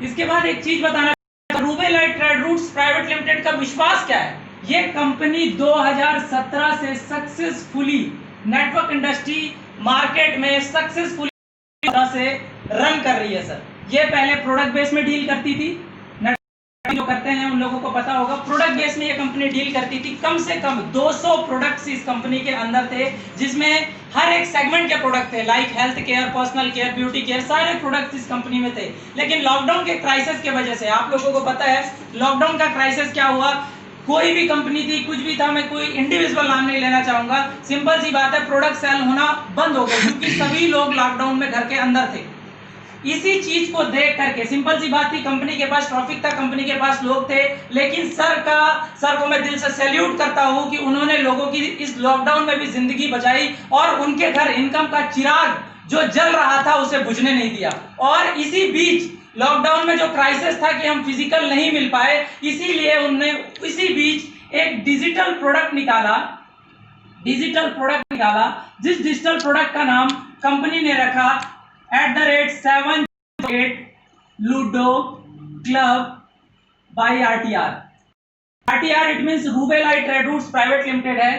इसके बाद एक चीज बताना, रूबेलाइट ट्रेड रूट्स प्राइवेट लिमिटेड का विश्वास क्या है। ये कंपनी 2017 से सक्सेसफुली नेटवर्क इंडस्ट्री मार्केट में सक्सेसफुली से रन कर रही है सर। ये पहले प्रोडक्ट बेस में डील करती थी, जो करते हैं उन लोगों को पता होगा। प्रोडक्ट बेस में ये कंपनी डील करती थी, कम से कम 200 प्रोडक्ट्स इस कंपनी के अंदर थे, जिसमें हर एक सेगमेंट के प्रोडक्ट थे, like health care, personal care, beauty care, सारे प्रोडक्ट्स इस कंपनी में थे। लेकिन लॉकडाउन के क्राइसिस के वजह से, आप लोगों को पता है लॉकडाउन का क्राइसिस क्या हुआ, कोई भी कंपनी थी, कुछ भी था, मैं कोई इंडिविजुअल नाम नहीं लेना चाहूंगा, सिंपल सी बात है, प्रोडक्ट सेल होना बंद हो गया क्योंकि सभी लोग लॉकडाउन में घर के अंदर थे। इसी चीज को देख करके, सिंपल सी बात थी, कंपनी के पास ट्रैफिक था, कंपनी के पास लोग थे, लेकिन सर को मैं दिल से सैल्यूट करता हूं कि उन्होंने लोगों की इस लॉकडाउन में भी जिंदगी बचाई और उनके घर इनकम का चिराग जो जल रहा था उसे बुझने नहीं दिया। और इसी बीच लॉकडाउन में जो क्राइसिस था कि हम फिजिकल नहीं मिल पाए, इसीलिए उन्होंने इसी बीच एक डिजिटल प्रोडक्ट निकाला, जिस डिजिटल प्रोडक्ट का नाम कंपनी ने रखा @708 Ludo club by RTR। RTR it means Rubelite trade roots private limited है,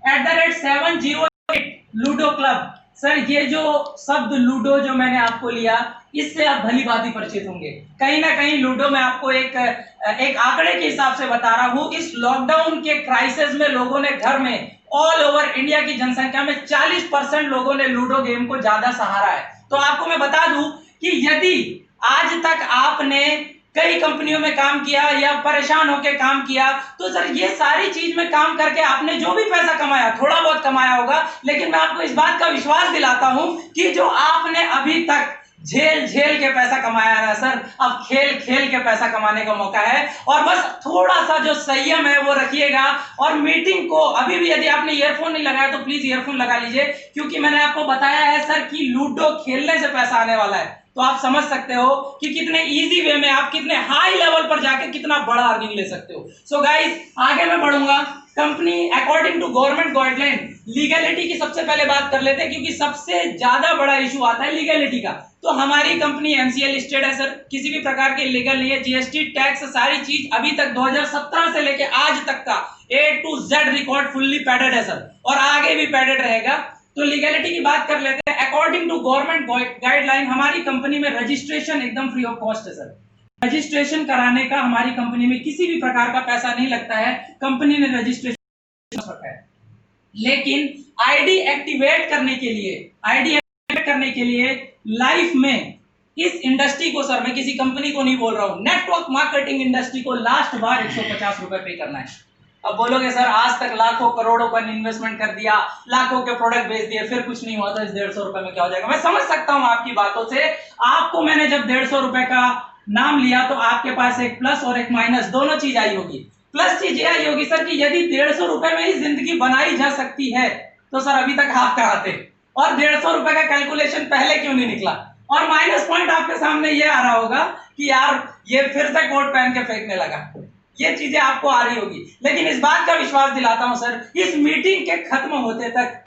@708 लूडो क्लब। सर ये जो शब्द लूडो जो मैंने आपको लिया, इससे आप भली भांति परिचित होंगे। कहीं ना कहीं लूडो मैं आपको एक आंकड़े के हिसाब से बता रहा हूं, इस लॉकडाउन के क्राइसिस में लोगों ने घर में ऑल ओवर इंडिया की जनसंख्या में 40% लोगों ने लूडो गेम को ज्यादा सहारा है। तो आपको मैं बता दूं कि यदि आज तक आपने कई कंपनियों में काम किया या परेशान होकर काम किया, तो सर ये सारी चीज में काम करके आपने जो भी पैसा कमाया, थोड़ा बहुत कमाया होगा, लेकिन मैं आपको इस बात का विश्वास दिलाता हूं कि जो आपने अभी तक झेल के पैसा कमाया है सर, अब खेल के पैसा कमाने का मौका है। और बस थोड़ा सा जो संयम है वो रखिएगा। और मीटिंग को अभी भी यदि आपने ईयरफोन नहीं लगाया तो प्लीज ईयरफोन लगा लीजिए, क्योंकि मैंने आपको बताया है सर कि लूडो खेलने से पैसा आने वाला है। तो आप समझ सकते हो कि कितने इजी वे में आप कितने हाई लेवल पर जाकर कितना बड़ा अर्निंग ले सकते हो। सो गाइस, आगे मैं बढ़ूंगा। Company according to government guideline, legality की सबसे पहले बात कर लेते हैं, क्योंकि सबसे ज्यादा बड़ा इशू आता है लीगैलिटी का। तो हमारी कंपनी MCA लिस्टेड है सर, किसी भी प्रकार के लीगल नहीं है, GST टैक्स सारी चीज अभी तक 2017 से लेके आज तक का A to Z record fully padded है सर, और आगे भी पैडेड रहेगा। तो लीगैलिटी की बात कर लेते हैं। अकॉर्डिंग टू गवर्नमेंट गाइडलाइन हमारी कंपनी में रजिस्ट्रेशन एकदम फ्री ऑफ कॉस्ट है सर। रजिस्ट्रेशन कराने का हमारी कंपनी में किसी भी प्रकार का पैसा नहीं लगता है, कंपनी ने रजिस्ट्रेशन रखा है। लेकिन आईडी एक्टिवेट करने के लिए लाइफ में इस इंडस्ट्री को, सर मैं किसी कंपनी को नहीं बोल रहा हूं, नेटवर्क मार्केटिंग इंडस्ट्री को लास्ट बार 150 रुपए पे करना है। अब बोलोगे सर आज तक लाखों करोड़ों का इन्वेस्टमेंट कर दिया, लाखों के प्रोडक्ट बेच दिए, फिर कुछ नहीं हुआ, तो इस 150 रुपए में क्या हो जाएगा। मैं समझ सकता हूं आपकी बातों से। आपको मैंने जब 150 रुपए का नाम लिया तो आपके पास एक प्लस और एक माइनस दोनों चीज आई होगी। प्लस चीज ये आई होगी सर कि यदि 150 रुपए में ही जिंदगी बनाई जा सकती है तो सर अभी तक आप कहां थे, और 150 रुपए का कैलकुलेशन पहले क्यों नहीं निकला। और माइनस पॉइंट आपके सामने ये आ रहा होगा कि यार ये फिर से कोट पहन के फेंकने लगा, ये चीजें आपको आ रही होगी। लेकिन इस बात का विश्वास दिलाता हूं सर, इस मीटिंग के खत्म होते तक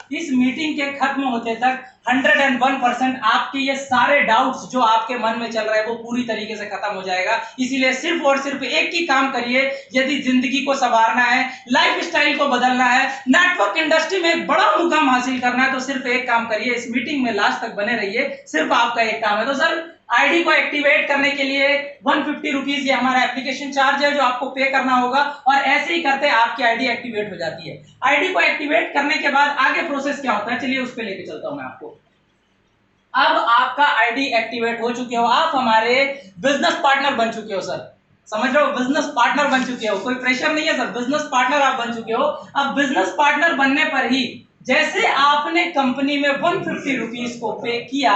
101% आपके ये सारे डाउट्स जो आपके मन में चल रहे हैं वो पूरी तरीके से खत्म हो जाएगा। इसीलिए सिर्फ और सिर्फ एक ही काम करिए, यदि जिंदगी को संवारना है, लाइफ स्टाइल को बदलना है, नेटवर्क इंडस्ट्री में एक बड़ा मुकाम हासिल करना है, तो सिर्फ एक काम करिए, इस मीटिंग में लास्ट तक बने रहिए। सिर्फ आपका एक काम है। तो सर आईडी को एक्टिवेट करने के लिए 150 रुपीज ये हमारा एप्लीकेशन चार्ज है जो आपको पे करना होगा, और ऐसे ही करते आपकी आईडी एक्टिवेट हो जाती है। आईडी को एक्टिवेट करने के बाद आगे प्रोसेस क्या होता है, चलिए उस पे लेके चलता हूं मैं आपको। अब आपका आईडी एक्टिवेट हो चुके हो, आप हमारे बिजनेस पार्टनर बन चुके हो सर, समझ रहे हो, बिजनेस पार्टनर बन चुके हो, कोई प्रेशर नहीं है सर, बिजनेस पार्टनर आप बन चुके हो। अब बिजनेस पार्टनर बनने पर ही जैसे आपने कंपनी में 150 रुपीज को पे किया,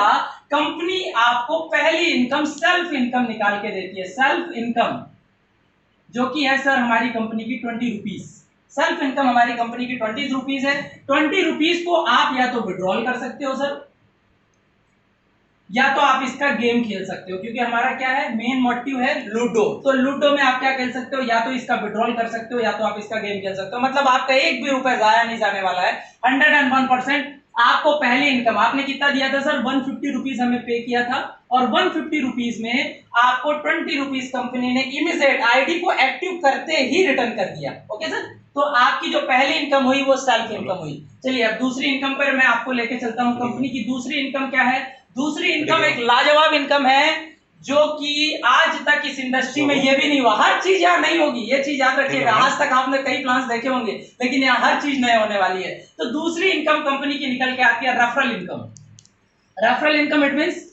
कंपनी आपको पहली इनकम सेल्फ इनकम निकाल के देती है। सेल्फ इनकम जो कि है सर हमारी कंपनी की 20 रुपीज। सेल्फ इनकम हमारी कंपनी की 20 रुपीज है। 20 रुपीज को आप या तो विड्रॉल कर सकते हो सर, या तो आप इसका गेम खेल सकते हो, क्योंकि हमारा क्या है, मेन मोटिव है लूडो। तो लूडो में आप क्या खेल सकते हो, या तो इसका विड्रॉल कर सकते हो या तो आप इसका गेम खेल सकते हो। मतलब आपका एक भी रुपए जाया नहीं जाने वाला है। 101% आपको पहली इनकम आपने कितना दिया था सर, 150 रुपीज हमें पे किया था, और 150 रुपीज में आपको 20 रुपीज कंपनी ने इमीडिएट आईडी को एक्टिव करते ही रिटर्न कर दिया। ओके सर, तो आपकी जो पहली इनकम हुई वो सेल्फ इनकम हुई। चलिए अब दूसरी इनकम पर मैं आपको लेके चलता हूं। कंपनी की दूसरी इनकम क्या है? दूसरी इनकम एक लाजवाब इनकम है जो कि आज तक इस इंडस्ट्री में ये भी नहीं हुआ। हर चीज यहाँ नहीं होगी, ये चीज याद रखिएगा। आज तक आपने कई प्लान्स देखे होंगे, लेकिन यहाँ हर चीज नए होने वाली है। तो दूसरी इनकम कंपनी की निकल के आती है referral income. Referral income it means,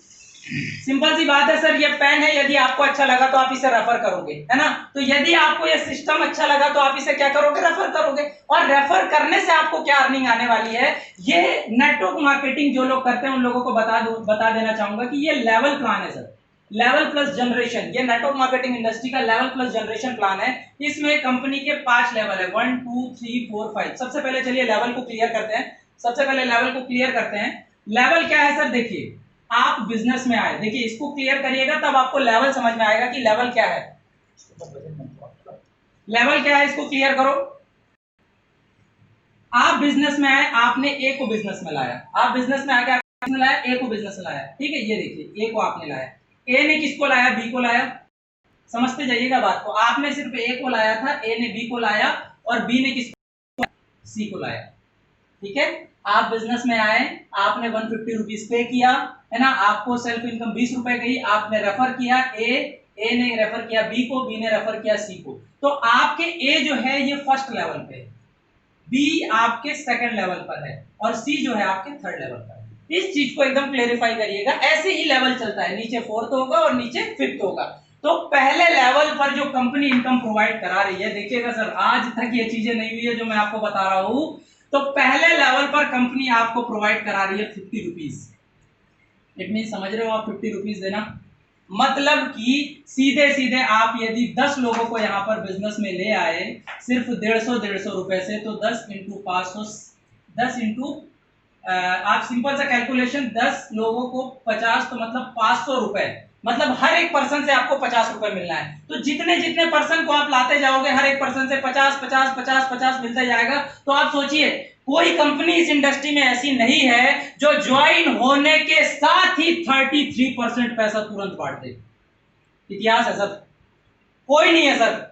simple सी बात है सर, ये पेन है, यदि आपको अच्छा लगा तो आप इसे रेफर करोगे, है ना। तो यदि आपको ये सिस्टम अच्छा लगा तो आप इसे क्या करोगे? रेफर करोगे। और रेफर करने से आपको क्या अर्निंग आने वाली है, ये नेटवर्क मार्केटिंग जो लोग करते हैं उन लोगों को बता देना चाहूंगा कि ये लेवल प्लान है सर, लेवल प्लस जनरेशन। ये नेटवर्क मार्केटिंग इंडस्ट्री का लेवल प्लस जनरेशन प्लान है। इसमें कंपनी के 5 लेवल है, 1 2 3 4 5। सबसे पहले चलिए लेवल को क्लियर करते हैं। सबसे पहले लेवल को क्लियर करते हैं। लेवल क्या है सर? देखिए, आप बिजनेस में आए, देखिए इसको क्लियर करिएगा तब आपको लेवल समझ में आएगा कि लेवल क्या है। लेवल क्या है, इसको क्लियर करो। आप बिजनेस में आए, आपने ए को बिजनेस में लाया। आप बिजनेस में आके आपने लाया ए को बिजनेस में लाया, ठीक है। ये देखिए ए को आपने लाया, ए ने किसको लाया? बी को लाया। समझते जाइएगा बात को। आपने सिर्फ ए को लाया था, ए ने बी को लाया, और बी ने किसको? सी को लाया, ठीक है। आप बिजनेस में आए, आपने 150 रुपीज पे किया, है ना। आपको सेल्फ इनकम 20 रुपए गई, आपने रेफर किया ए ने रेफर किया बी को, बी ने रेफर किया सी को। तो आपके ए जो है ये फर्स्ट लेवल पे, बी आपके सेकंड लेवल पर है, और सी जो है आपके थर्ड लेवल पर है। इस चीज को एकदम क्लेरिफाई करिएगा। ऐसे ही लेवल चलता है, नीचे फोर्थ होगा और नीचे फिफ्थ होगा। तो पहले लेवल पर जो कंपनी इनकम प्रोवाइड करा रही है, देखिएगा सर आज तक ये चीजें नहीं हुई है जो मैं आपको बता रहा हूं। तो पहले लेवल पर कंपनी आपको प्रोवाइड करा रही है 50 रुपीज। इट मीन, समझ रहे हो आप? 50 रुपीज देना मतलब कि सीधे सीधे आप यदि 10 लोगों को यहाँ पर बिजनेस में ले आए सिर्फ 150 रुपए से, तो 10 इंटू 500, 10 इंटू आप सिंपल सा कैलकुलेशन, 10 लोगों को 50, तो मतलब 500 रुपए। मतलब हर एक पर्सन से आपको 50 रुपए मिलना है। तो जितने जितने पर्सन को आप लाते जाओगे, हर एक पर्सन से 50 50 50 50 मिलता जाएगा। तो आप सोचिए, कोई कंपनी इस इंडस्ट्री में ऐसी नहीं है जो ज्वाइन होने के साथ ही 33% पैसा तुरंत बांट दे। इतिहास है सर, कोई नहीं है सर।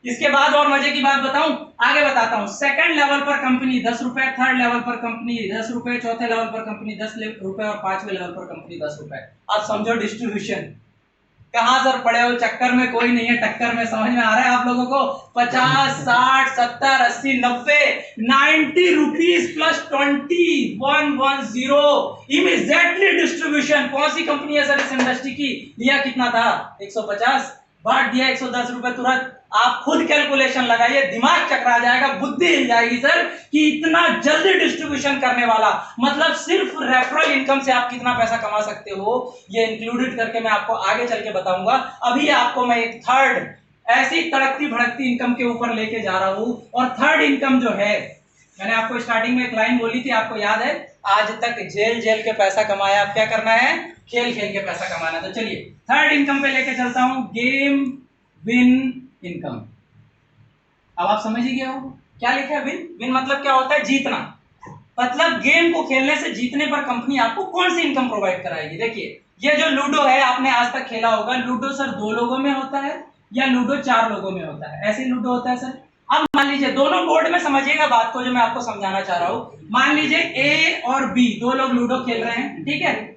इसके बाद और मजे की बात बताऊं, आगे बताता हूं। सेकंड लेवल पर कंपनी 10 रुपए, थर्ड लेवल पर कंपनी 10 रुपए, चौथे लेवल पर कंपनी 10 रुपए, और पांचवें लेवल पर कंपनी 10 रुपए। आप समझो डिस्ट्रीब्यूशन। कहां सर पड़े हो? चक्कर में कोई नहीं है, टक्कर में। समझ में आ रहा है आप लोगों को? 50 60 70 80 90 90 रुपीज प्लस 20 110 इमीडिएटली डिस्ट्रीब्यूशन। कौन सी कंपनी है सर इस इंडस्ट्री की? लिया कितना था? 150, बांट दिया 110 रुपए तुरंत। आप खुद कैलकुलेशन लगाइए, दिमाग चकरा जाएगा, बुद्धि हिल जाएगी सर कि इतना जल्दी डिस्ट्रीब्यूशन करने वाला। मतलब सिर्फ रेफरल इनकम से आप कितना पैसा कमा सकते हो, ये इंक्लूडेड करके मैं आपको आगे चल के बताऊंगा। अभी आपको मैं एक थर्ड ऐसी तड़कती भड़कती इनकम के ऊपर लेके जा रहा हूं। और थर्ड इनकम जो है, मैंने आपको स्टार्टिंग में एक लाइन बोली थी, आपको याद है? आज तक जेल जेल के पैसा कमाया, अब क्या करना है? खेल खेल के पैसा कमाना। तो चलिए थर्ड इनकम पे लेके चलता हूं, गेम विन इनकम। अब आप समझ ही गए हो क्या लिखा है? विन। विन मतलब क्या होता है? जीतना। मतलब गेम को खेलने से जीतने पर कंपनी आपको कौन सी इनकम प्रोवाइड कराएगी। देखिए, ये जो लूडो है, आपने आज तक खेला होगा। लूडो सर 2 लोगों में होता है या लूडो 4 लोगों में होता है? ऐसे लूडो होता है सर। अब मान लीजिए, दोनों बोर्ड में समझिएगा बात को जो मैं आपको समझाना चाह रहा हूं। मान लीजिए ए और बी 2 लोग लूडो खेल रहे हैं, ठीक है।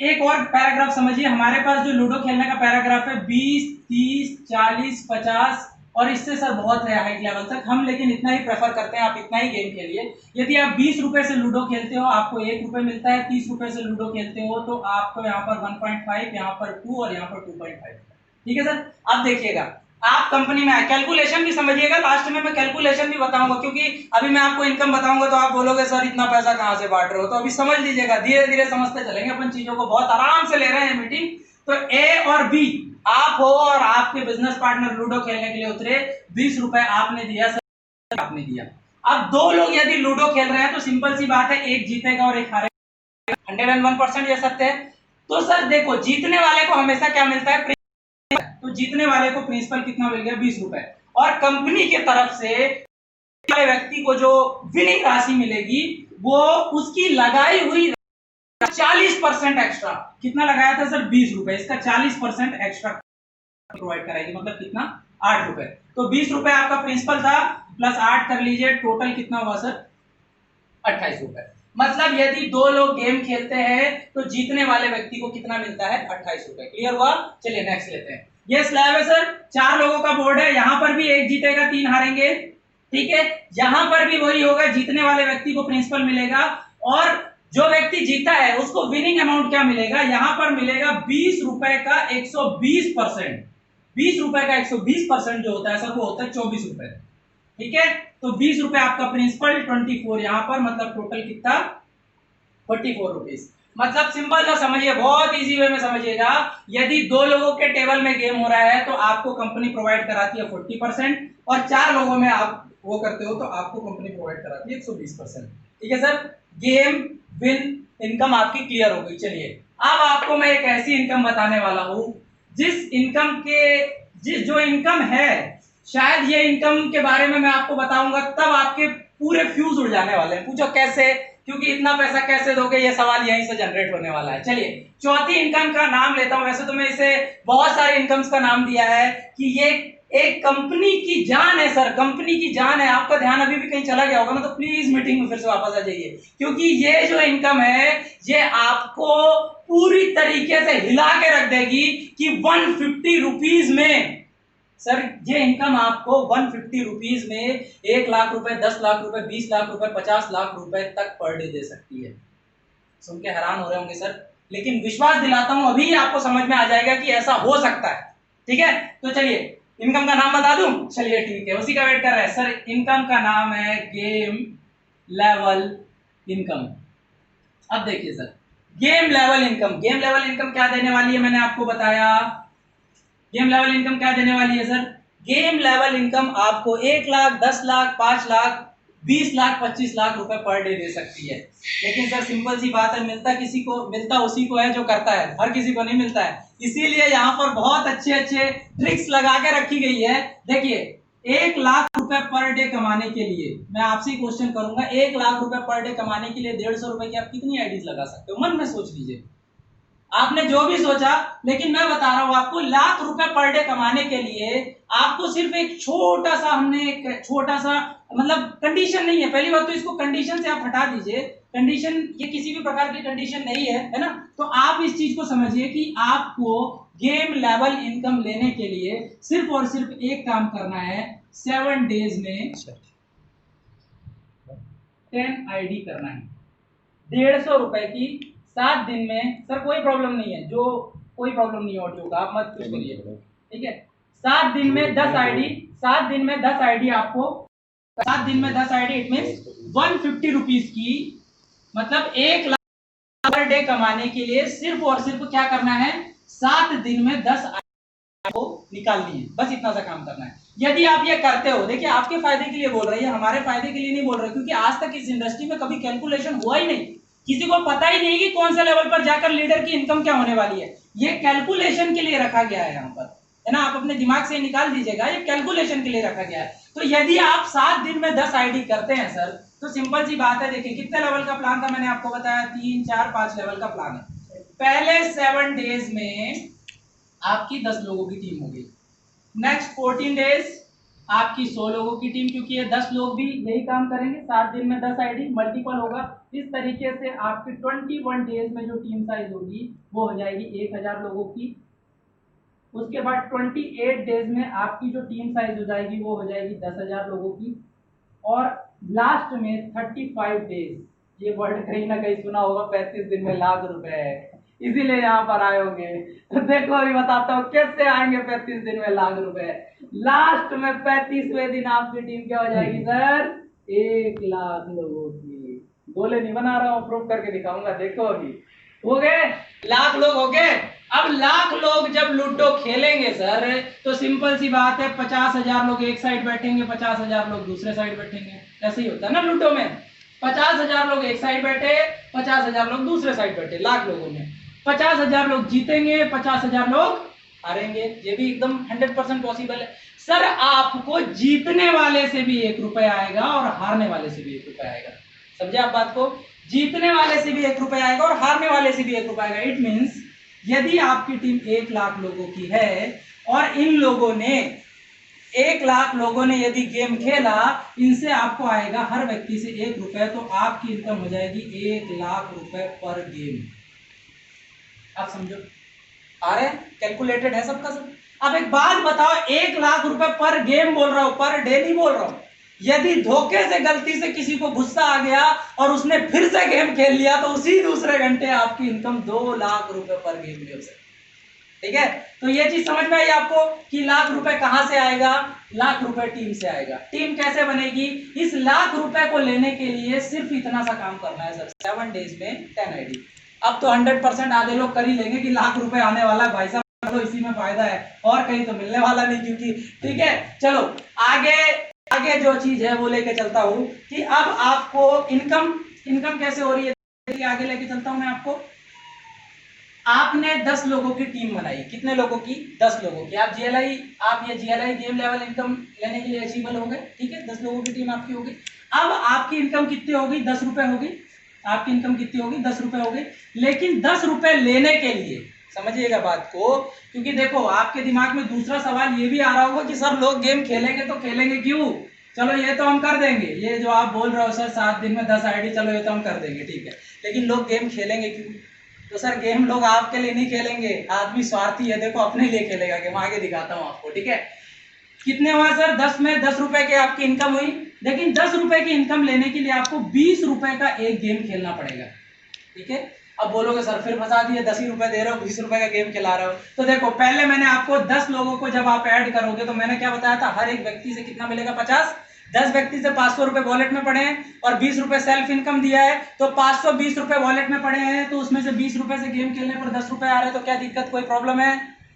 एक और पैराग्राफ समझिए। हमारे पास जो लूडो खेलने का पैराग्राफ है 20 30 40 50, और इससे सर बहुत है हाई लेवल तक हम, लेकिन इतना ही प्रेफर करते हैं, आप इतना ही गेम खेलिए। यदि आप 20 रुपए से लूडो खेलते हो आपको 1 रुपए मिलता है। 30 रुपए से लूडो खेलते हो तो आपको यहाँ पर 1.5, यहाँ पर 2 और यहाँ पर 2.5, ठीक है सर। अब देखिएगा, आप कंपनी में आए, कैलकुलेशन भी समझिएगा। लास्ट में मैं कैलकुलेशन भी बताऊंगा, क्योंकि अभी मैं आपको इनकम बताऊंगा तो आप बोलोगे सर इतना पैसा कहां से बांट रहे हो। तो अभी समझ लीजिएगा, धीरे धीरे समझते चलेंगे अपन चीजों को, बहुत आराम से ले रहे हैं मीटिंग। तो ए और बी, आप हो और आपके बिजनेस पार्टनर लूडो खेलने के लिए उतरे। 20 रुपए आपने दिया सर, आपने दिया। अब 2 लोग यदि लूडो खेल रहे हैं तो सिंपल सी बात है, एक जीतेगा और एक हारेगा। 101% ये सत्य है। तो सर देखो, जीतने वाले को हमेशा क्या मिलता है? तो जीतने वाले को प्रिंसिपल कितना मिल गया? 20 रुपए। और कंपनी के तरफ से व्यक्ति को जो विनिंग राशि मिलेगी वो उसकी लगाई हुई 40% एक्स्ट्रा, कितना लगाया था सर 20 रुपए, इसका 40% एक्स्ट्रा प्रोवाइड कराएगी, मतलब कितना 8 रुपए। तो 20 रुपए आपका प्रिंसिपल था प्लस 8 कर लीजिए, टोटल कितना हुआ सर 28 रुपए। मतलब यदि दो लोग गेम खेलते हैं तो जीतने वाले व्यक्ति को कितना मिलता है 28 रुपए। क्लियर हुआ? चलिए नेक्स्ट लेते हैं। ये स्लैब है सर, 4 लोगों का बोर्ड है, यहां पर भी एक जीतेगा 3 हारेंगे, ठीक है। यहां पर भी वही होगा, जीतने वाले व्यक्ति को प्रिंसिपल मिलेगा और जो व्यक्ति जीता है उसको विनिंग अमाउंट क्या मिलेगा, यहां पर मिलेगा 20 रुपए का 120%। 20 रुपए का 120% जो होता है सर वो होता है 24 रुपए, ठीक है। तो 20 रुपए आपका प्रिंसिपल, 24 यहां पर, मतलब टोटल कितना 44 रुपीज। मतलब सिंपल सा समझिए, बहुत इजी वे में समझिएगा। यदि दो लोगों के टेबल में गेम हो रहा है तो आपको कंपनी प्रोवाइड कराती है 40% और 4 लोगों में आप वो करते हो तो आपको कंपनी प्रोवाइड कराती है 120%, ठीक है सर। गेम विन इनकम आपकी क्लियर हो गई। चलिए अब आपको मैं एक ऐसी इनकम बताने वाला हूं जिस जो इनकम है, शायद ये इनकम के बारे में मैं आपको बताऊंगा तब आपके पूरे फ्यूज उड़ जाने वाले हैं। पूछो कैसे, क्योंकि इतना पैसा कैसे दोगे, ये सवाल यहीं से जनरेट होने वाला है। चलिए चौथी इनकम का नाम लेता हूं। वैसे तो मैं इसे बहुत सारे इनकम्स का नाम दिया है कि ये एक कंपनी की जान है सर, कंपनी की जान है। आपका ध्यान अभी भी कहीं चला गया होगा ना, तो प्लीज मीटिंग में फिर से वापस आ जाइए, क्योंकि ये जो इनकम है ये आपको पूरी तरीके से हिला के रख देगी कि 150 रुपीज में सर, ये इनकम आपको 150 रुपीज में 1 लाख रुपए, 10 लाख रुपए, 20 लाख रुपए, 50 लाख रुपए तक पर डे दे सकती है। सुन के हैरान हो रहे होंगे सर, लेकिन विश्वास दिलाता हूं अभी आपको समझ में आ जाएगा कि ऐसा हो सकता है, ठीक है। तो चलिए इनकम का नाम बता दूं, चलिए ठीक है, उसी का वेट कर रहा है सर। इनकम का नाम है गेम लेवल इनकम। अब देखिए sir, game level income, game level income क्या देने वाली है, मैंने आपको बताया। गेम लेवल इनकम क्या देने वाली है सर? गेम लेवल इनकम आपको 1 लाख, 10 लाख, 5 लाख, 20 लाख, 25 लाख रुपए पर डे दे सकती है। लेकिन सर सिंपल सी बात है, मिलता उसी को है जो करता है, हर किसी को नहीं मिलता है। इसीलिए यहाँ पर बहुत अच्छे अच्छे ट्रिक्स लगा के रखी गई है। देखिए 1 लाख रुपए पर डे कमाने के लिए मैं आपसे क्वेश्चन करूंगा, 1 लाख रुपए पर डे कमाने के लिए 150 रुपए की आप कितनी आईडीज लगा सकते हो? मन में सोच लीजिए, आपने जो भी सोचा। लेकिन मैं बता रहा हूं आपको, लाख रुपए पर डे कमाने के लिए आपको सिर्फ एक छोटा सा, हमने एक छोटा सा, मतलब कंडीशन नहीं है। पहली बात तो इसको कंडीशन से आप हटा दीजिए, कंडीशन ये किसी भी प्रकार की कंडीशन नहीं है ना। तो आप इस चीज को समझिए कि आपको गेम लेवल इनकम लेने के लिए सिर्फ और सिर्फ एक काम करना है, 7 डेज में 10 आईडी करना है, 150 रुपए की 7 दिन में। सर कोई प्रॉब्लम नहीं है, जो कोई प्रॉब्लम नहीं है ऑडियो का, आप मत कुछ करिए, ठीक है। 7 दिन में 10 आईडी, 7 दिन में 10 आईडी आपको, 7 दिन में 10 आईडी, इट मींस 150 रुपीज की, मतलब 1 लाख पर डे कमाने के लिए सिर्फ और सिर्फ क्या करना है, 7 दिन में 10 आईडी को निकालनी है, बस इतना सा काम करना है। यदि आप ये करते हो, देखिए आपके फायदे के लिए बोल रही है, हमारे फायदे के लिए नहीं बोल रहे, क्योंकि आज तक इस इंडस्ट्री में कभी कैलकुलेशन हुआ ही नहीं, किसी को पता ही नहीं कि कौन सा लेवल पर जाकर लीडर की इनकम क्या होने वाली है। ये कैलकुलेशन के लिए रखा गया है यहाँ पर, है ना। आप अपने दिमाग से निकाल दीजिएगा, ये कैलकुलेशन के लिए रखा गया है। तो यदि आप 7 दिन में 10 आईडी करते हैं सर, तो सिंपल सी बात है। देखिए कितने लेवल का प्लान था, मैंने आपको बताया 3, 4, 5 लेवल का प्लान है। पहले 7 डेज में आपकी 10 लोगों की टीम होगी, नेक्स्ट 14 डेज आपकी 100 लोगों की टीम, क्योंकि ये 10 लोग भी यही काम करेंगे, 7 दिन में 10 आईडी मल्टीपल होगा। इस तरीके से आपकी 21 डेज में जो टीम साइज होगी वो हो जाएगी 1000 लोगों की। उसके बाद 28 डेज में आपकी जो टीम साइज हो जाएगी वो हो जाएगी 10,000 लोगों की। और लास्ट में 35 डेज, ये वर्ड कहीं ना कहीं सुना होगा, 35 दिन में लाख रुपए है, इसीलिए यहाँ पर आए होंगे। तो देखो अभी बताता हूँ कैसे आएंगे 35 दिन में लाख रुपए। लास्ट में 35वें दिन आपकी टीम क्या हो जाएगी सर, 1 लाख लोगों की। गोले नहीं बना रहा हूँ, प्रूफ करके दिखाऊंगा, देखो अभी हो गए लाख लोग, हो गए। अब लाख लोग जब लूडो खेलेंगे सर, तो सिंपल सी बात है, 50,000 लोग एक साइड बैठेंगे, 50,000 लोग दूसरे साइड बैठेंगे। ऐसे ही होता है ना लूडो में, 50,000 लोग एक साइड बैठे, 50,000 लोग दूसरे साइड बैठे। लाख लोगों में 50,000 लोग जीतेंगे, 50,000 लोग हारेंगे। ये भी एकदम 100% पॉसिबल है सर। आपको जीतने वाले से भी 1 रुपया आएगा और हारने वाले से भी 1 रुपया आएगा। समझे आप बात को? जीतने वाले से भी 1 रुपया आएगा और हारने वाले से भी 1 रुपया आएगा। इट मीन्स यदि आपकी टीम 1 लाख लोगों की है और इन लोगों ने 1 लाख लोगों ने यदि गेम खेला, इनसे आपको आएगा हर व्यक्ति से 1 रुपया, तो आपकी इनकम हो जाएगी 1 लाख रुपए पर गेम। आप समझो आ रहे हैं? कैलकुलेटेड है सबका सब। अब एक बात बताओ, 1 लाख रुपए पर गेम बोल रहा हूं, पर डे नहीं बोल रहा हूं। यदि धोखे से गलती से किसी को गुस्सा आ गया और उसने फिर से गेम खेल लिया, तो उसी दूसरे घंटे आपकी इनकम 2 लाख रुपए पर गेम भी हो सकती है। ठीक है, तो ये चीज समझ में आई आपको कि लाख रुपए कहां से आएगा? लाख रुपए टीम से आएगा। टीम कैसे बनेगी? इस लाख रुपए को लेने के लिए सिर्फ इतना सा काम करना है सर, 7 डेज में 10 आईडी। अब तो 100% आधे लोग कर ही लेंगे कि लाख रुपए आने वाला भाई साहब, तो इसी में फायदा है और कहीं तो मिलने वाला नहीं, क्योंकि ठीक है। चलो आगे जो चीज है वो लेके चलता हूं कि अब आपको इनकम कैसे हो रही है, आगे लेके चलता हूं मैं आपको। आपने 10 लोगों की टीम बनाई। कितने लोगों की? 10 लोगों की। आप ये जीएलआई गेम लेवल इनकम लेने के लिए एलिजिबल हो गए। ठीक है, 10 लोगों की टीम आपकी होगी। अब आपकी इनकम कितनी होगी? 10 रुपए होगी। आपकी इनकम कितनी होगी? 10 रुपए होगी। लेकिन 10 रुपए लेने के लिए समझिएगा बात को, क्योंकि देखो आपके दिमाग में दूसरा सवाल ये भी आ रहा होगा कि सर लोग गेम खेलेंगे तो खेलेंगे क्यों? चलो ये तो हम कर देंगे, ये जो आप बोल रहे हो सर 7 दिन में 10 आईडी, चलो ये तो हम कर देंगे, ठीक है। लेकिन लोग गेम खेलेंगे क्यों? तो सर गेम लोग आपके लिए नहीं खेलेंगे, आदमी स्वार्थी है, देखो अपने लिए खेलेगा गेम। आगे दिखाता हूँ आपको, ठीक है। कितने हुआ सर? 10 में 10 रुपए की आपकी इनकम हुई। लेकिन 10 रुपए की इनकम लेने के लिए आपको 20 रुपए का एक गेम खेलना पड़ेगा। ठीक है, अब बोलोगे सर फिर फंसा दिए, 10 ही रुपए दे रहे हो, 20 रुपए का गेम खिला रहे हो। तो देखो पहले मैंने आपको 10 लोगों को जब आप ऐड करोगे तो मैंने क्या बताया था, हर एक व्यक्ति से कितना मिलेगा? 50। 10 व्यक्ति से 500 रुपए वॉलेट में पड़े हैं और 20 रुपए सेल्फ इनकम दिया है, तो 520 रुपए वॉलेट में पड़े हैं, तो उसमें से 20 रुपए से गेम खेलने पर 10 रुपए आ रहे हैं, तो क्या दिक्कत, कोई प्रॉब्लम है?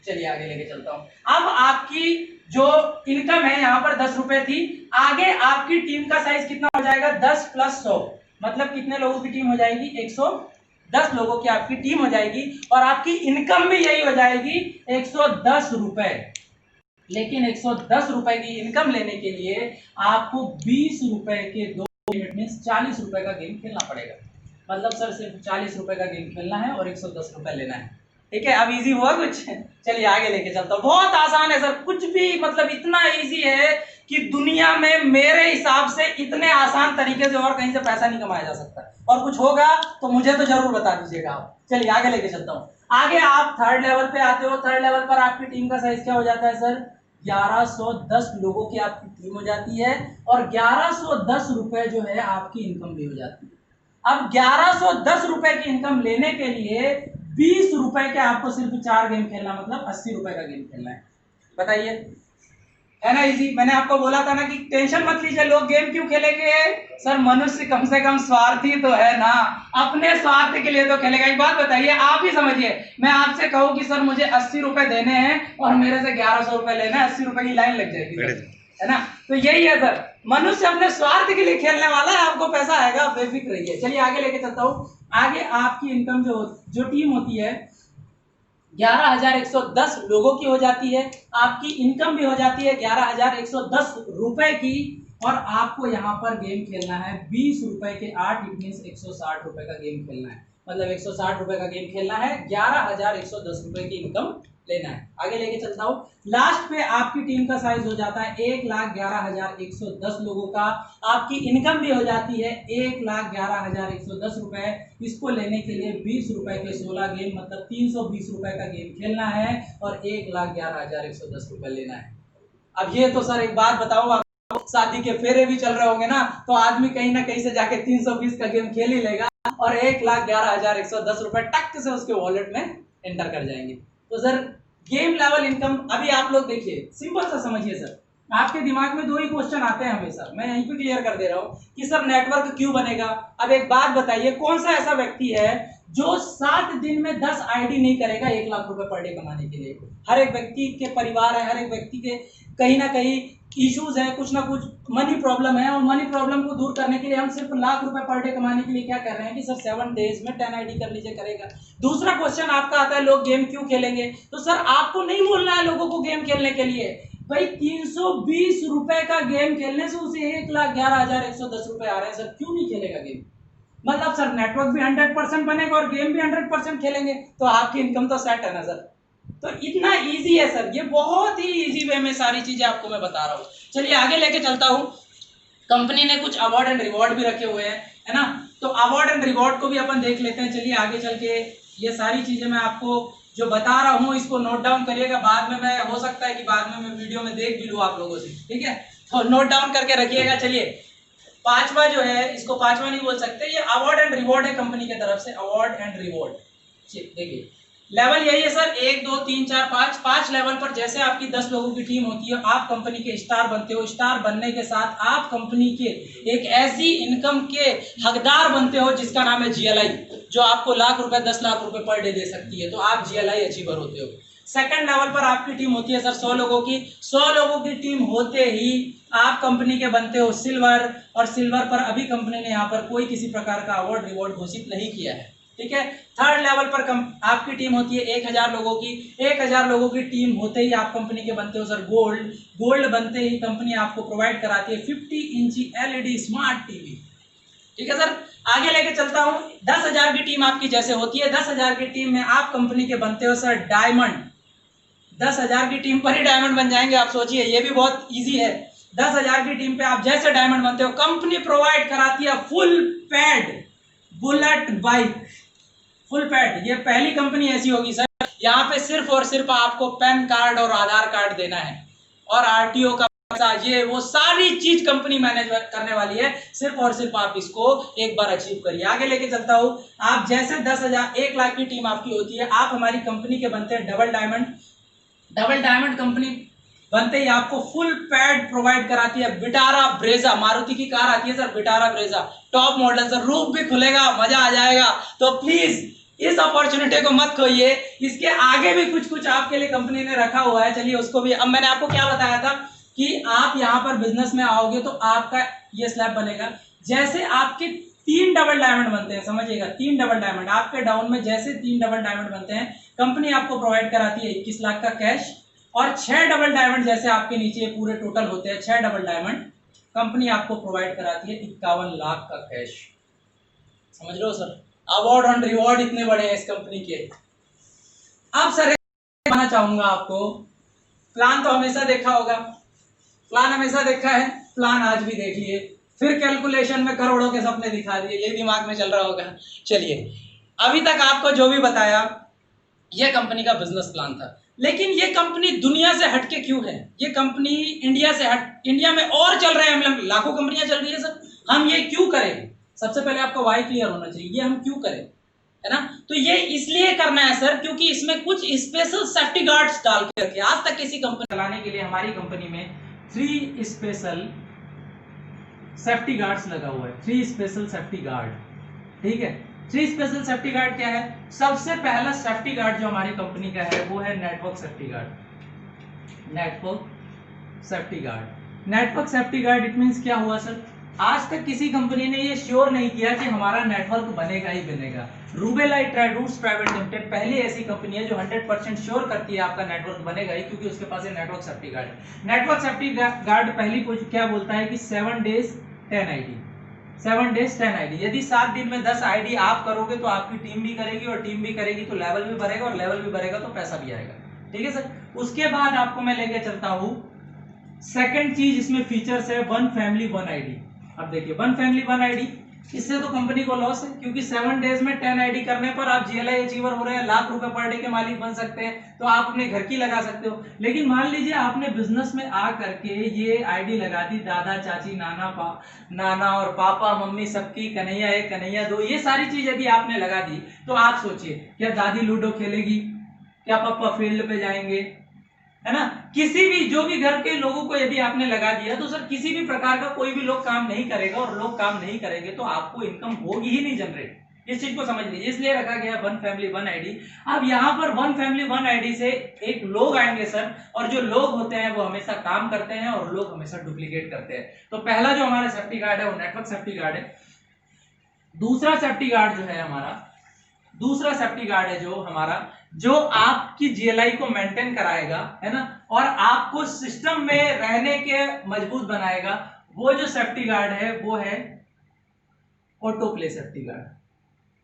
चलिए आगे लेके चलता हूं। अब आपकी जो इनकम है यहाँ पर 10 रुपए थी, आगे आपकी टीम का साइज कितना हो जाएगा? 10 + 100, मतलब कितने लोगों की टीम हो जाएगी? 110 लोगों की आपकी टीम हो जाएगी और आपकी इनकम भी यही हो जाएगी 110 रुपए। लेकिन 110 रुपए की इनकम लेने के लिए आपको 20 रुपए के 2 लिमिट में 40 रुपए का गेम खेलना पड़ेगा। मतलब सर सिर्फ 40 रुपए का गेम खेलना है और 110 रुपए लेना है। ठीक है, अब इजी हुआ कुछ? चलिए आगे लेके चलता हूँ। बहुत आसान है सर, कुछ भी मतलब इतना इजी है कि दुनिया में मेरे हिसाब से इतने आसान तरीके से और कहीं से पैसा नहीं कमाया जा सकता। और कुछ होगा तो मुझे तो जरूर बता दीजिएगा आप। चलिए आगे लेके चलता हूँ। आगे आप 3rd लेवल पे आते हो। 3rd लेवल पर आपकी टीम का साइज क्या हो जाता है सर? 1110 लोगों की आपकी टीम हो जाती है और 1110 रुपए जो है आपकी इनकम भी हो जाती है। अब 1110 रुपए की इनकम लेने के लिए 20 रुपए के आपको सिर्फ 4 गेम खेलना, मतलब 80 रुपए का गेम खेलना है। बताइए, है ना इजी? मैंने आपको बोला था ना कि टेंशन मत लीजिए, लोग गेम क्यों खेलेंगे सर? मनुष्य कम से कम स्वार्थी तो है ना, अपने स्वार्थ के लिए तो खेलेगा। एक बात बताइए, आप ही समझिए, मैं आपसे कहूँ कि सर मुझे 80 रुपए देने हैं और मेरे से 1100 रुपए लेना है, 80 रुपए की लाइन लग जाएगी, है ना? तो यही है सर, मनुष्य अपने स्वार्थ के लिए खेलने वाला है, आपको पैसा आएगा, बेफिक्र रहिए। चलिए आगे लेके चलता हूँ। आगे आपकी इनकम जो टीम होती है 11,110 लोगों की हो जाती है, आपकी इनकम भी हो जाती है 11,110 रुपए की, और आपको यहाँ पर गेम खेलना है 20 रुपए के 8, इट मीन 160 रुपए का गेम खेलना है। मतलब 160 रुपए का गेम खेलना है, 11,110 रुपए की इनकम लेना है। आगे लेके चलता हूँ। लास्ट पे आपकी टीम का साइज हो जाता है 1,11,110 लोगों का, आपकी इनकम भी हो जाती है 1,11,110 रुपए। इसको लेने के लिए 20 रुपए के 16 गेम, मतलब 320 रुपए का गेम खेलना है और 1,11,110 रुपए लेना है। अब ये तो सर एक बात बताओ, आप शादी के फेरे भी चल रहे होंगे ना, तो आदमी कहीं ना कहीं से जाके 320 का गेम खेल ही लेगा और 1,11,110 रुपए टक से उसके वॉलेट में एंटर कर जाएंगे। तो सर गेम लेवल इनकम, अभी आप लोग देखिए, सिंपल सा समझिए सर, आपके दिमाग में 2 ही क्वेश्चन आते हैं हमेशा, मैं यहीं पे क्लियर कर दे रहा हूँ कि सर नेटवर्क क्यों बनेगा। अब एक बात बताइए, कौन सा ऐसा व्यक्ति है जो 7 दिन में 10 आईडी नहीं करेगा 1 लाख रुपए पर डे कमाने के लिए? हर एक व्यक्ति के परिवार है, हर एक व्यक्ति के कहीं ना कहीं इश्यूज है, कुछ ना कुछ मनी प्रॉब्लम है, और मनी प्रॉब्लम को दूर करने के लिए हम सिर्फ लाख रुपए पर डे कमाने के लिए क्या कर रहे हैं कि सर 7 डेज में 10 आईडी कर लीजिए, करेगा। दूसरा क्वेश्चन आपका आता है, लोग गेम क्यों खेलेंगे? तो सर आपको नहीं बोलना है लोगों को गेम खेलने के लिए, भाई 320 रुपए का गेम खेलने से उसे 1,11,110 रुपए आ रहे हैं, सर क्यों नहीं खेलेगा गेम? मतलब सर नेटवर्क भी 100% बनेगा और गेम भी 100% खेलेंगे, तो आपकी इनकम तो सेट है ना सर। तो इतना इजी है सर, ये बहुत ही इजी वे में सारी चीजें आपको मैं बता रहा हूँ। चलिए आगे लेके चलता हूँ। कंपनी ने कुछ अवार्ड एंड रिवॉर्ड भी रखे हुए हैं, है ना, तो अवार्ड एंड रिवॉर्ड को भी अपन देख लेते हैं। चलिए आगे चल के ये सारी चीजें मैं आपको जो बता रहा हूँ इसको नोट डाउन करिएगा, बाद में मैं हो सकता है कि बाद में मैं वीडियो में देख भी लूँ आप लोगों से, ठीक है, तो नोट डाउन करके रखिएगा। चलिए पांचवा जो है, इसको पांचवा नहीं बोल सकते, ये अवार्ड एंड रिवॉर्ड है कंपनी की तरफ से, अवार्ड एंड रिवॉर्ड। देखिए लेवल यही है सर, 1 2 3 4 5, 5 लेवल पर जैसे आपकी 10 लोगों की टीम होती है, आप कंपनी के स्टार बनते हो। स्टार बनने के साथ आप कंपनी के एक ऐसी इनकम के हकदार बनते हो जिसका नाम है जीएलआई, जो आपको लाख रुपए 10 लाख रुपए पर डे दे सकती है, तो आप जीएलआई अचीवर होते हो। सेकंड लेवल पर आपकी टीम होती है सर 100 लोगों की। 100 लोगों की टीम होते ही आप कंपनी के बनते हो सिल्वर, और सिल्वर पर अभी कंपनी ने यहाँ पर कोई किसी प्रकार का अवार्ड रिवॉर्ड घोषित नहीं किया है, ठीक है। थर्ड लेवल पर आपकी टीम होती है 1000 लोगों की। 1000 लोगों की टीम होते ही आप कंपनी के बनते हो सर गोल्ड। गोल्ड बनते ही कंपनी आपको प्रोवाइड कराती है 50 इंची एलईडी स्मार्ट टीवी, ठीक है सर। आगे लेके चलता हूं। 10,000 की टीम आपकी जैसे होती है, 10,000 की टीम में आप कंपनी के बनते हो सर डायमंड। 10,000 की टीम पर ही डायमंड बन जाएंगे आप, सोचिए ये भी बहुत इजी है। 10,000 की टीम पे आप जैसे डायमंड बनते हो, कंपनी प्रोवाइड कराती है full pad bullet bike. Full pad, ये पहली कंपनी ऐसी होगी सर, यहाँ पे सिर्फ और सिर्फ आपको पैन कार्ड और आधार कार्ड देना है, और आरटीओ का पैसा, ये वो सारी चीज कंपनी मैनेज करने वाली है। सिर्फ और सिर्फ आप इसको एक बार अचीव करिए। आगे लेके चलता हूँ। आप जैसे 10,000 1 लाख की टीम आपकी होती है, आप हमारी कंपनी के बनते हैं double diamond. Double diamond company बनते ही आपको फुल पैड प्रोवाइड कराती है विटारा ब्रेजा। मारुति की कार आती है sir Vitara Brezza, top model sir, roof भी खुलेगा, मजा आ जाएगा। तो प्लीज इस अपॉर्चुनिटी को मत खोइए। इसके आगे भी कुछ कुछ आपके लिए कंपनी ने रखा हुआ है, चलिए उसको भी। अब मैंने आपको क्या बताया था कि आप यहाँ पर बिजनेस में आओगे तो आपका ये स्लैब बनेगा। जैसे आपके 3 डबल डायमंड बनते हैं, समझिएगा 3 डबल डायमंड आपके डाउन में, जैसे 3 डबल डायमंड बनते हैं, कंपनी आपको प्रोवाइड कराती है 21 लाख का कैश। और 6 डबल डायमंड जैसे आपके नीचे पूरे टोटल होते हैं 6 डबल डायमंड, कंपनी आपको प्रोवाइड कराती है 51 लाख का कैश। समझ रहे हो सर, अवार्ड और रिवॉर्ड इतने बड़े हैं इस कंपनी के। अब सर कहना चाहूंगा आपको, प्लान तो हमेशा देखा होगा, प्लान हमेशा देखा है, प्लान आज भी देख लिए, फिर कैलकुलेशन में करोड़ों के सपने दिखा दिए, ये दिमाग में चल रहा होगा। चलिए अभी तक आपको जो भी बताया ये कंपनी का बिजनेस प्लान था, लेकिन ये कंपनी दुनिया से हटके क्यों है? ये कंपनी इंडिया से इंडिया में और चल रहे हैं, मतलब लाखों कंपनियां चल रही है सर, हम ये क्यों करें? सबसे पहले आपका वाई क्लियर होना चाहिए, ये हम क्यों करें, है ना। तो ये इसलिए करना है सर क्योंकि इसमें कुछ स्पेशल सेफ्टी गार्ड्स डाल के रखे। आज तक किसी कंपनी चलाने के लिए हमारी कंपनी में 3 स्पेशल सेफ्टी गार्ड्स लगा हुआ है, 3 स्पेशल सेफ्टी गार्ड, ठीक है। 3 स्पेशल सेफ्टी गार्ड क्या है? सबसे पहला सेफ्टी गार्ड जो हमारी कंपनी का है वो है network safety guard. Network safety guard, network safety guard it means क्या हुआ सर, आज तक किसी कंपनी ने ये श्योर नहीं किया कि हमारा नेटवर्क बनेगा ही बनेगा। रूबेलाइट ट्राइडूट्स प्राइवेट लिमिटेड पहली ऐसी कंपनी है जो 100% श्योर करती है आपका नेटवर्क बनेगा ही, क्योंकि उसके पास है network safety guard. Network safety guard पहली क्या बोलता है कि 7 डेज 10 आईडी, 7 डेज 10 आईडी। यदि 7 दिन में 10 आईडी आप करोगे तो आपकी टीम भी करेगी, और टीम भी करेगी तो लेवल भी बढ़ेगा, और लेवल भी बढ़ेगा तो पैसा भी आएगा, ठीक है सर। उसके बाद आपको मैं लेके चलता हूं, सेकंड चीज इसमें फीचर्स है 1 फैमिली 1 आईडी। अब देखिए 1 फैमिली 1 आईडी, इससे तो कंपनी को लॉस है, क्योंकि 7 डेज में 10 आईडी करने पर आप जीएलआई अचीवर हो रहे हैं, लाख रुपए पर डे के मालिक बन सकते हैं, तो आप अपने घर की लगा सकते हो। लेकिन मान लीजिए आपने बिजनेस में आ करके ये आईडी लगा दी, दादा चाची नाना और पापा मम्मी सबकी, कन्हैया 1 कन्हैया 2, ये सारी चीज यदि आपने लगा दी, तो आप सोचिए क्या दादी लूडो खेलेगी, क्या पापा फील्ड पे जाएंगे, है ना। किसी भी जो भी घर के लोगों को यदि आपने लगा दिया तो सर किसी भी प्रकार का कोई भी लोग काम नहीं करेगा, और लोग काम नहीं करेंगे तो आपको इनकम होगी ही नहीं जनरेट। इस चीज को समझ लीजिए, इसलिए रखा गया 1 फैमिली 1 आईडी। अब यहाँ पर 1 फैमिली 1 आईडी से एक लोग आएंगे सर, और जो लोग होते हैं वो हमेशा काम करते हैं, और लोग हमेशा डुप्लीकेट करते हैं। तो पहला जो हमारा सेफ्टी गार्ड है वो नेटवर्क सेफ्टी गार्ड है। दूसरा सेफ्टी गार्ड जो है हमारा, दूसरा सेफ्टी गार्ड है जो हमारा, जो आपकी जीएलआई को मेंटेन कराएगा, है ना, और आपको सिस्टम में रहने के मजबूत बनाएगा। वो जो सेफ्टी गार्ड है वो है auto play safety guard,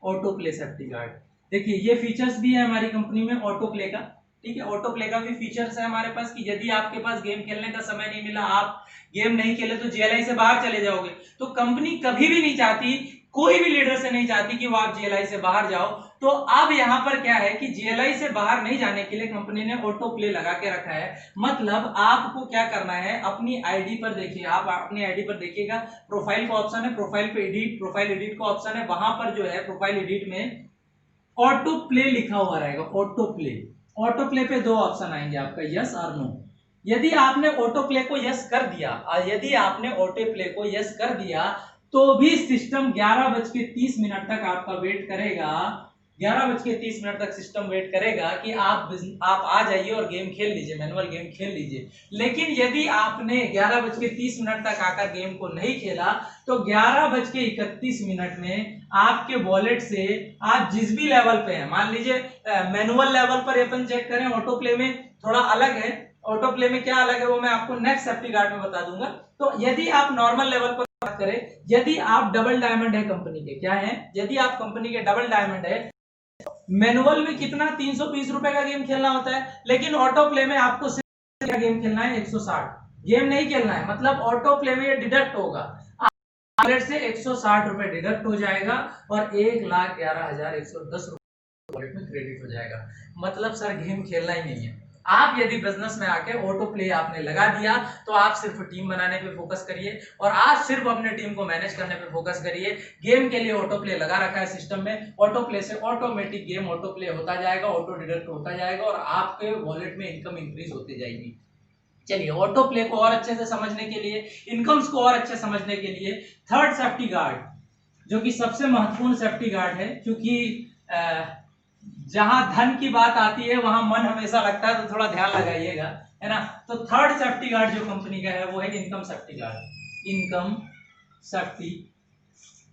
auto play safety guard. देखिए ये फीचर्स भी है हमारी कंपनी में ऑटो प्ले का, ठीक है। ऑटो प्ले का भी फीचर्स है हमारे पास कि यदि आपके पास गेम खेलने का समय नहीं मिला, आप गेम नहीं खेले तो जीएलआई से बाहर चले जाओगे। तो कंपनी कभी भी नहीं चाहती, कोई भी लीडर से नहीं चाहती कि वो आप जीएलआई से बाहर जाओ। तो अब यहाँ पर क्या है कि जीएलआई से बाहर नहीं जाने के लिए कंपनी ने ऑटो प्ले लगा के रखा है। मतलब आपको क्या करना है, अपनी आईडी पर देखिए, आप अपनी आईडी पर देखिएगा, प्रोफाइल का ऑप्शन है, प्रोफाइल पे एडिट, प्रोफाइल एडिट का ऑप्शन है, वहां पर जो है प्रोफाइल एडिट में ऑटो प्ले लिखा हुआ रहेगा, ऑटो प्ले। ऑटो प्ले पे दो ऑप्शन आएंगे आपका, यस और नो। यदि आपने ऑटो प्ले को यस कर दिया, और यदि आपने ऑटो प्ले को यस कर दिया तो भी सिस्टम 11:30 तक आपका वेट करेगा, 11:30 तक सिस्टम वेट करेगा कि आप आ जाइए और गेम खेल लीजिए, मैनुअल गेम खेल लीजिए। लेकिन यदि आपने 11:30 तक आकर गेम को नहीं खेला तो 11:31 में आपके वॉलेट से आप जिस भी लेवल पे हैं, मान लीजिए मैनुअल लेवल पर अपन चेक करें, ऑटो प्ले में थोड़ा अलग है, ऑटो प्ले में क्या अलग है वो मैं आपको नेक्स्ट सेफ्टी गार्ड में बता दूंगा। तो यदि आप नॉर्मल लेवल पर बात करें, यदि आप डबल डायमंड है कंपनी के, क्या है, यदि आप कंपनी के डबल डायमंड है, मैनुअल में कितना 320 रुपए का गेम खेलना होता है, लेकिन ऑटो प्ले में आपको सिर्फ गेम खेलना है 160 गेम नहीं खेलना है। मतलब ऑटो प्ले में ये डिडक्ट होगा, वॉलेट से 160 रुपए डिडक्ट हो जाएगा और 1,11,110 रुपए वॉलेट में क्रेडिट हो जाएगा। मतलब सर गेम खेलना ही नहीं है। आप यदि बिजनेस में आके ऑटो प्ले आपने लगा दिया तो आप सिर्फ टीम बनाने पे फोकस करिए और आप सिर्फ अपने टीम को मैनेज करने पे फोकस करिए। गेम के लिए ऑटो प्ले लगा रखा है सिस्टम में, ऑटो प्ले से ऑटोमेटिक गेम ऑटो प्ले होता जाएगा, ऑटो डिडक्ट होता जाएगा और आपके वॉलेट में इनकम इंक्रीज होती जाएगी। चलिए ऑटो प्ले को और अच्छे से समझने के लिए, इनकम्स को और अच्छे समझने के लिए थर्ड सेफ्टी गार्ड जो कि सबसे महत्वपूर्ण सेफ्टी गार्ड है, क्योंकि जहां धन की बात आती है वहां मन हमेशा लगता है, तो थोड़ा ध्यान लगाइएगा, है ना। तो थर्ड सेफ्टी गार्ड जो कंपनी का है वो है income safety guard. Income safety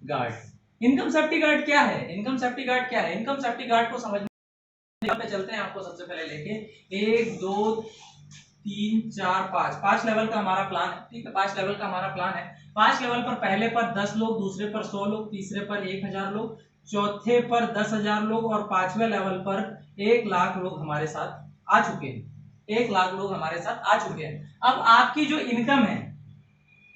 guard, income safety guard क्या है, इनकम सेफ्टी गार्ड क्या है? इनकम सेफ्टी गार्ड को समझने पे चलते हैं आपको सबसे पहले लेके 1 2 3 4 5 लेवल का हमारा प्लान है, ठीक है। 5 लेवल का हमारा प्लान है। 5 लेवल पर पहले पर 10 लोग, दूसरे पर 100 लोग, तीसरे पर 1000 लोग, चौथे पर 10,000 लोग और 5वें लेवल पर 1 लाख लोग हमारे साथ आ चुके हैं। 1 लाख लोग हमारे साथ आ चुके हैं। अब आपकी जो इनकम है,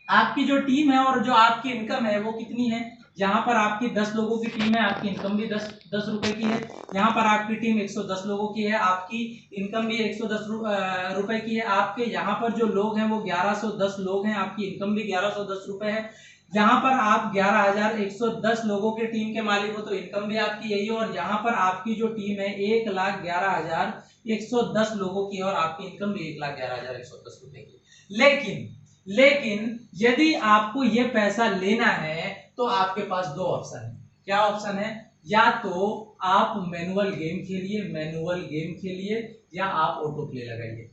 आपकी जो टीम है और जो आपकी इनकम है वो कितनी है? यहाँ पर आपकी 10 लोगों की टीम है, आपकी इनकम भी 10 रुपए की है। यहाँ पर आपकी टीम 110 लोगों की है, आपकी इनकम भी 110 रुपए की है। आपके यहाँ पर जो लोग हैं वो 1110 लोग हैं, आपकी इनकम भी 1110 रुपए है। यहाँ पर आप 11,110 लोगों के टीम के मालिक हो तो इनकम भी आपकी यही है। और यहाँ पर आपकी जो टीम है 1,11,110 लोगों की है और आपकी इनकम भी 1,11,110 रुपए की। लेकिन यदि आपको ये पैसा लेना है तो आपके पास दो ऑप्शन है। क्या ऑप्शन है? या तो आप मैनुअल गेम खेलिए या आप ऑटो प्ले लगाइए।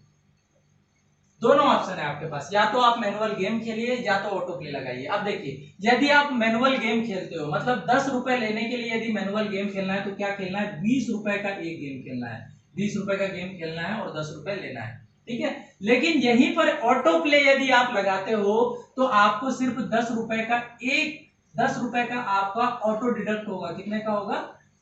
दोनों ऑप्शन है आपके पास, या तो आप मैनुअल गेम खेलिए या तो ऑटो प्ले लगाइए। अब देखिए, यदि आप मैनुअल गेम खेलते हो, मतलब 10 रुपए लेने के लिए यदि मैनुअल गेम खेलना है तो क्या खेलना है? 20 रुपए का एक गेम खेलना है, 20 रुपए का गेम खेलना है और 10 रुपए लेना है, ठीक है। लेकिन यहीं पर ऑटो प्ले यदि आप लगाते हो तो आपको सिर्फ 10 रुपए का आपका ऑटो डिडक्ट होगा। कितने का होगा?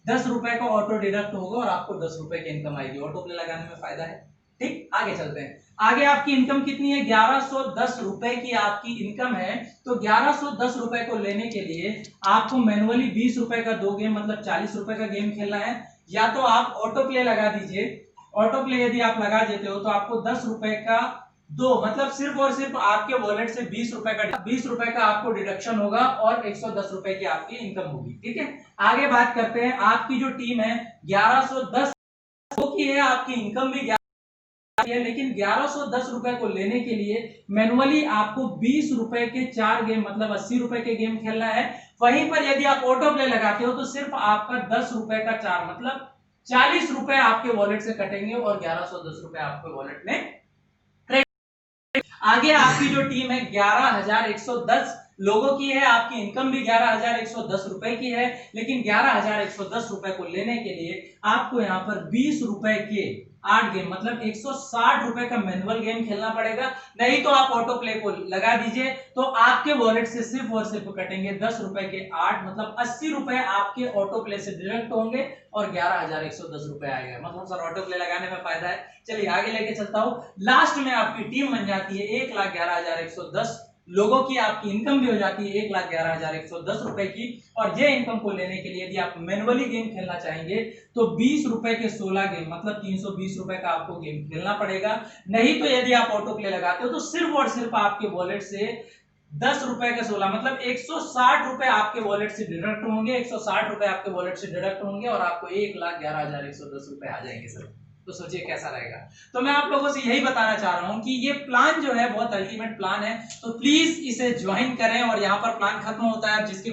10 रुपए का ऑटो डिडक्ट होगा और आपको 10 रुपए की इनकम आएगी। ऑटो प्ले लगाने में फायदा है, ठीक। आगे चलते हैं। आगे आपकी इनकम कितनी है? 1110 रुपए की आपकी इनकम है। तो 1110 रुपए को लेने के लिए आपको मैनुअली 20 रुपए का दो गेम, मतलब 40 रुपए का गेम खेलना है, या तो आप ऑटो प्ले लगा दीजिए। ऑटो प्ले यदि आप लगा देते हो तो आपको 10 रुपए का दो, मतलब सिर्फ और सिर्फ आपके वॉलेट से 20 रुपए का आपको डिडक्शन होगा और 110 रुपए की आपकी इनकम होगी, ठीक है। आगे बात करते हैं। आपकी जो टीम है 1110 की है, आपकी इनकम भी है, लेकिन 1110 रुपए को लेने के लिए मैनुअली आपको 20 रुपए के 4 गेम, मतलब 80 रुपए के गेम खेलना है। वहीं पर यदि आप ऑटो प्ले लगाते हो तो सिर्फ आपका 10 रुपए का 4, मतलब 40 रुपए आपके वॉलेट से कटेंगे और 1110 रुपए आपके वॉलेट में। आगे आपकी जो टीम है 11,110 लोगों की है, आपकी इनकम भी 11,110 रुपए की है, लेकिन 11,110 रुपए को लेने के लिए आपको यहाँ पर 20 रुपए के 8 गेम, मतलब 160 रुपए का मैनुअल गेम खेलना पड़ेगा। नहीं तो आप ऑटो प्ले को लगा दीजिए, तो आपके वॉलेट से सिर्फ और सिर्फ कटेंगे 10 रुपए के 8, मतलब 80 रुपए आपके ऑटो प्ले से डिडक्ट होंगे और 11,110 रुपए आएगा। मतलब सर ऑटो प्ले लगाने में फायदा है। चलिए आगे लेके चलता हूं। लास्ट में आपकी टीम बन जाती है 1,11,110 लोगों की, आपकी इनकम भी हो जाती है 1,11,110 रुपए की। और ये इनकम को लेने के लिए यदि आप मैनुअली गेम खेलना चाहेंगे तो 20 रुपए के 16 गेम, मतलब 320 रुपए का आपको गेम खेलना पड़ेगा। नहीं तो यदि आप ऑटो प्ले लगाते हो तो सिर्फ और सिर्फ आपके वॉलेट से 10 रुपए के 16, मतलब 160 रुपए आपके वॉलेट से डिडक्ट होंगे, 160 रुपए आपके वॉलेट से डिडक्ट होंगे और आपको 1,11,110 रुपए आ जाएंगे सर। तो सोचिए कैसा रहेगा। तो मैं आप लोगों से यही बताना चाह रहा हूं कि ये प्लान जो है बहुत अल्टीमेट प्लान है, तो प्लीज इसे ज्वाइन करें। और यहाँ पर प्लान खत्म होता है, जिसके